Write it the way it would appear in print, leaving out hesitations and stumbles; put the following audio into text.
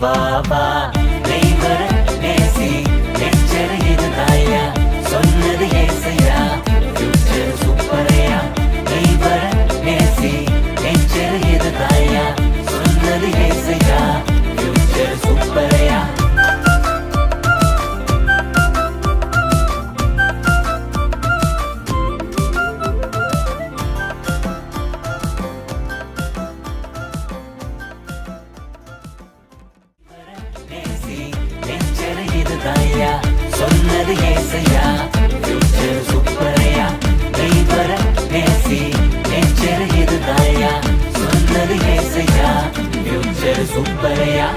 வா வா நெய்வர நேசி நெச்சர் இதுதாயா சொன்னது ஏசையா ஃபியூச்சர் சூப்பரையா நெய்வர நேசி நெச்சர் இதுதாயா சொன்னது ஏசையா ஃபியூச்சர் சூப்பரையா சொன்னது ஏசையா ஃபியூச்சர் சூப்பரையா நெய்வர நேசி நெச்சர் இதுதாயா சொன்னது ஏசையா ஃபியூச்சர் சூப்பரையா